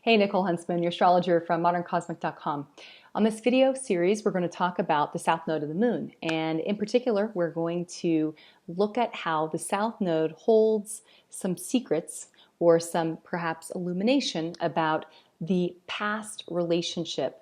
Hey, Nicole Huntsman, your astrologer from moderncosmic.com. On this video series, we're going to talk about the south node of the moon. And in particular, we're going to look at how the south node holds some secrets or some perhaps illumination about the past relationship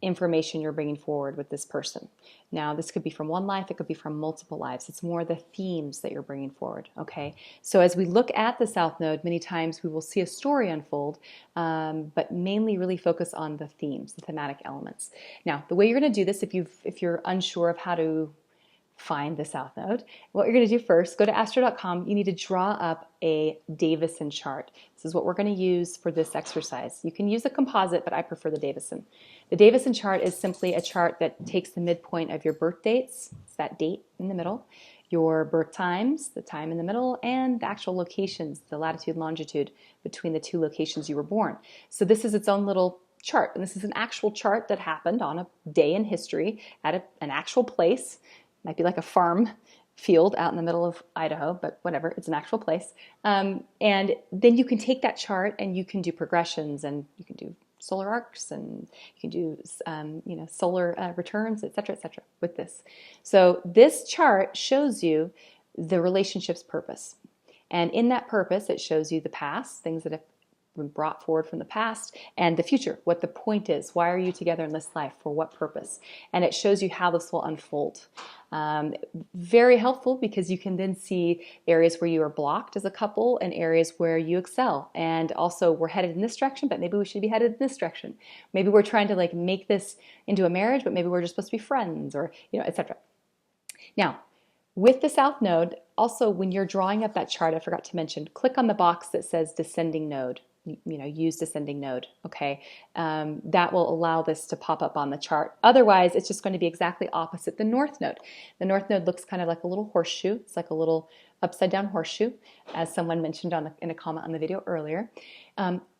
information you're bringing forward with this person. Now, this could be from one life, it could be from multiple lives. It's more the themes that you're bringing forward, okay? So as we look at the south node, many times we will see a story unfold, but mainly really focus on the themes, the thematic elements. Now, the way you're going to do this, if you're unsure of how to find the south node, what you're going to do first, go to astro.com. You need to draw up a Davison chart. This is what we're going to use for this exercise. You can use a composite, but I prefer the Davison. The Davison chart is simply a chart that takes the midpoint of your birth dates, it's that date in the middle, your birth times, the time in the middle, and the actual locations, the latitude and longitude between the two locations you were born. So this is its own little chart, and this is an actual chart that happened on a day in history at an actual place. Might be like a farm field out in the middle of Idaho, but whatever, it's an actual place. And then you can take that chart and you can do progressions, and you can do solar arcs, and you can do solar returns, etc., with this. So this chart shows you the relationship's purpose. And in that purpose, it shows you the past, things that have been brought forward from the past, and the future, what the point is. Why are you together in this life? For what purpose? And it shows you how this will unfold. Very helpful, because you can then see areas where you are blocked as a couple and areas where you excel. And also, we're headed in this direction, but maybe we should be headed in this direction. Maybe we're trying to make this into a marriage, but maybe we're just supposed to be friends, or etc. Now, with the south node, also when you're drawing up that chart, I forgot to mention, click on the box that says descending node. Use descending node, okay? That will allow this to pop up on the chart. Otherwise, it's just going to be exactly opposite the north node. The north node looks kind of like a little horseshoe. It's like a little upside down horseshoe, as someone mentioned in a comment on the video earlier.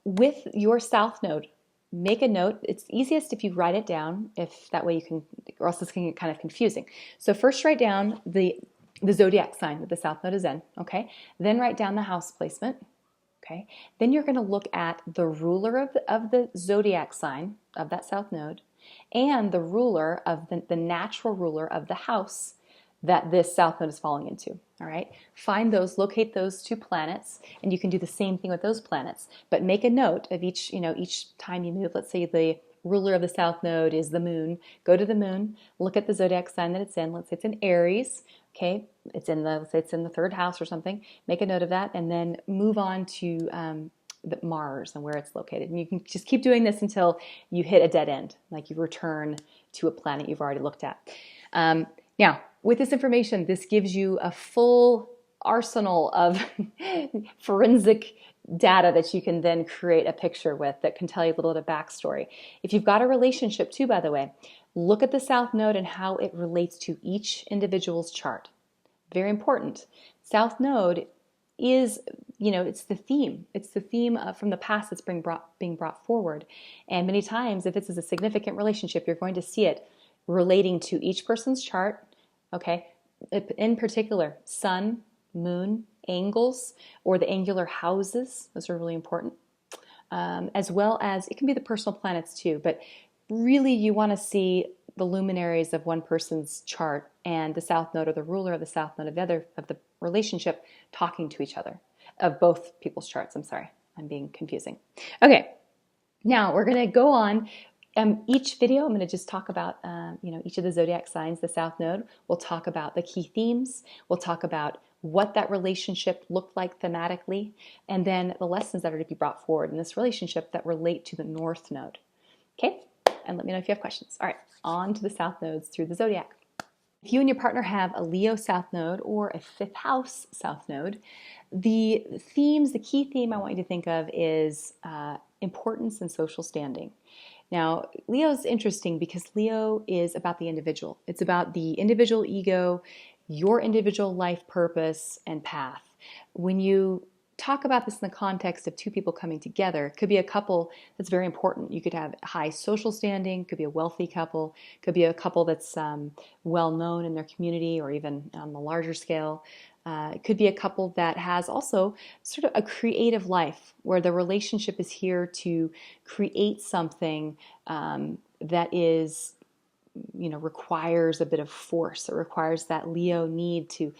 With your south node, make a note. It's easiest if you write it down, if that way you can, or else this can get kind of confusing. So first write down the zodiac sign that the south node is in, okay? Then write down the house placement. Okay. Then you're going to look at the ruler of the zodiac sign of that south node and the ruler of the natural ruler of the house that this south node is falling into. All right. Find those, locate those two planets, and you can do the same thing with those planets. But make a note of each time you move. Let's say the ruler of the south node is the moon. Go to the moon, look at the zodiac sign that it's in. Let's say it's in Aries. Okay, let's say it's in the third house or something. Make a note of that, and then move on to the Mars and where it's located. And you can just keep doing this until you hit a dead end, like you return to a planet you've already looked at. Now, with this information, this gives you a full arsenal of forensic data that you can then create a picture with that can tell you a little bit of backstory. If you've got a relationship too, by the way, look at the south node and how it relates to each individual's chart. Very important. South node is, it's the theme. It's the theme from the past that's being brought forward. And many times, if this is a significant relationship, you're going to see it relating to each person's chart, okay? In particular, sun, moon, angles, or the angular houses. Those are really important. As well as, it can be the personal planets too, but really you want to see the luminaries of one person's chart and the south node, or the ruler of the south node of the relationship, talking to each other, of both people's charts. I'm sorry, I'm being confusing. Okay, now we're going to go on. Each video, I'm going to just talk about each of the zodiac signs, the south node. We'll talk about the key themes. We'll talk about what that relationship looked like thematically, and then the lessons that are to be brought forward in this relationship that relate to the north node. Okay? And let me know if you have questions. All right, on to the south nodes through the zodiac. If you and your partner have a Leo south node or a fifth house south node, the key theme I want you to think of is importance and social standing. Now, Leo's interesting because Leo is about the individual. It's about the individual ego, your individual life purpose and path. When you talk about this in the context of two people coming together. It could be a couple that's very important. You could have high social standing, could be a wealthy couple, could be a couple that's well known in their community or even on the larger scale. It could be a couple that has also sort of a creative life where the relationship is here to create something that is, requires a bit of force. It requires that Leo need to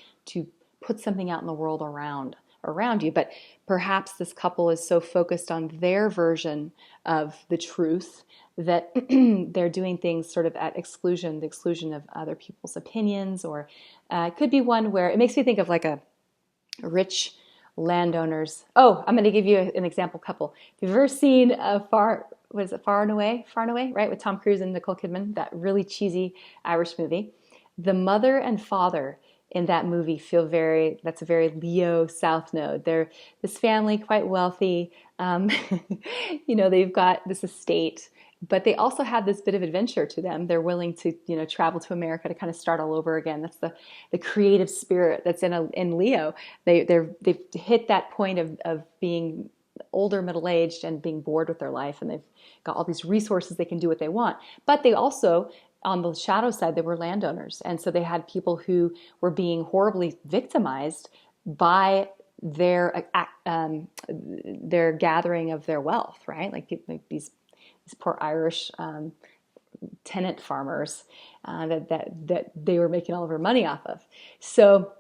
put something out in the world around you. But perhaps this couple is so focused on their version of the truth that they're doing things sort of at the exclusion of other people's opinions. Or it could be one where it makes me think of like a rich landowners. Oh, I'm going to give you an example couple. If you've ever seen Far and Away, right, with Tom Cruise and Nicole Kidman, that really cheesy Irish movie, the mother and father in that movie that's a very Leo South Node. They're this family, quite wealthy. They've got this estate, but they also have this bit of adventure to them. They're willing to, travel to America to kind of start all over again. That's the creative spirit that's in Leo. They've hit that point of being older, middle-aged, and being bored with their life, and they've got all these resources. They can do what they want, but they also, on the shadow side, they were landowners, and so they had people who were being horribly victimized by their gathering of their wealth, right? Like these poor Irish tenant farmers that they were making all of their money off of. So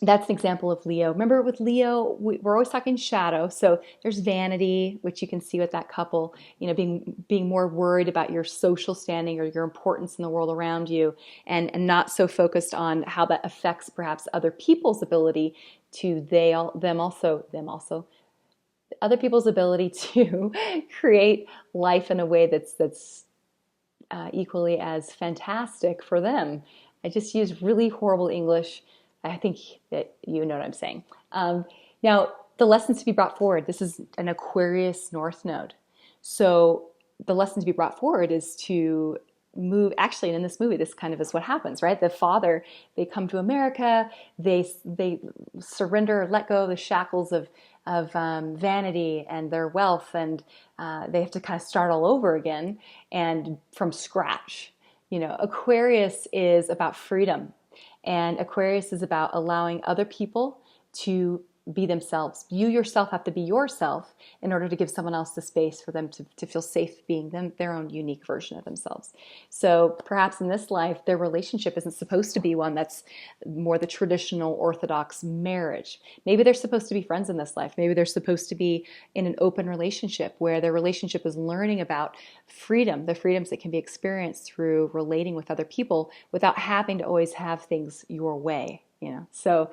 that's an example of Leo. Remember, with Leo, we're always talking shadow. So there's vanity, which you can see with that couple, being more worried about your social standing or your importance in the world around you, and not so focused on how that affects perhaps other people's ability to other people's ability to create life in a way that's equally as fantastic for them. I just used really horrible English. I think that you know what I'm saying. Now, the lessons to be brought forward. This is an Aquarius North Node. So the lesson to be brought forward is to move. Actually, and in this movie, this kind of is what happens, right? The father, they come to America. They surrender, let go of the shackles of vanity and their wealth, and they have to kind of start all over again and from scratch. Aquarius is about freedom. And Aquarius is about allowing other people to be themselves. You yourself have to be yourself in order to give someone else the space for them to feel safe being their own unique version of themselves. So perhaps in this life, their relationship isn't supposed to be one that's more the traditional Orthodox marriage. Maybe they're supposed to be friends in this life. Maybe they're supposed to be in an open relationship where their relationship is learning about freedom, the freedoms that can be experienced through relating with other people without having to always have things your way. So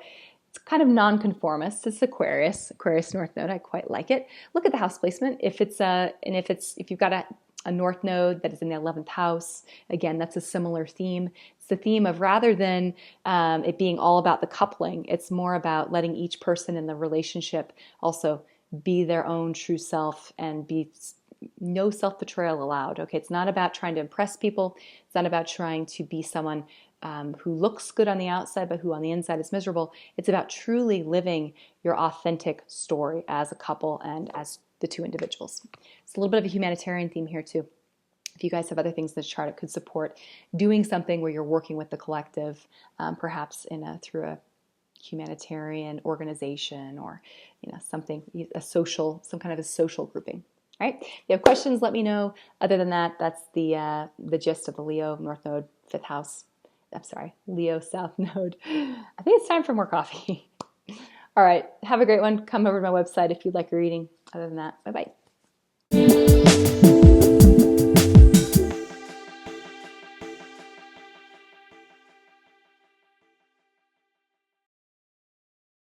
it's kind of nonconformist. It's Aquarius North Node. I quite like it. Look at the house placement. If you've got a North Node that is in the 11th house, again, that's a similar theme. It's the theme of, rather than it being all about the coupling, it's more about letting each person in the relationship also be their own true self and be no self-betrayal allowed. Okay, it's not about trying to impress people. It's not about trying to be someone who looks good on the outside, but who on the inside is miserable. It's about truly living your authentic story as a couple and as the two individuals. It's a little bit of a humanitarian theme here too. If you guys have other things in the chart, it could support doing something where you're working with the collective, perhaps through a humanitarian organization or some kind of a social grouping. All right. If you have questions, let me know. Other than that, that's the gist of the Leo North Node, 5th house. Leo South Node. I think it's time for more coffee. All right. Have a great one. Come over to my website if you'd like a reading. Other than that, bye-bye.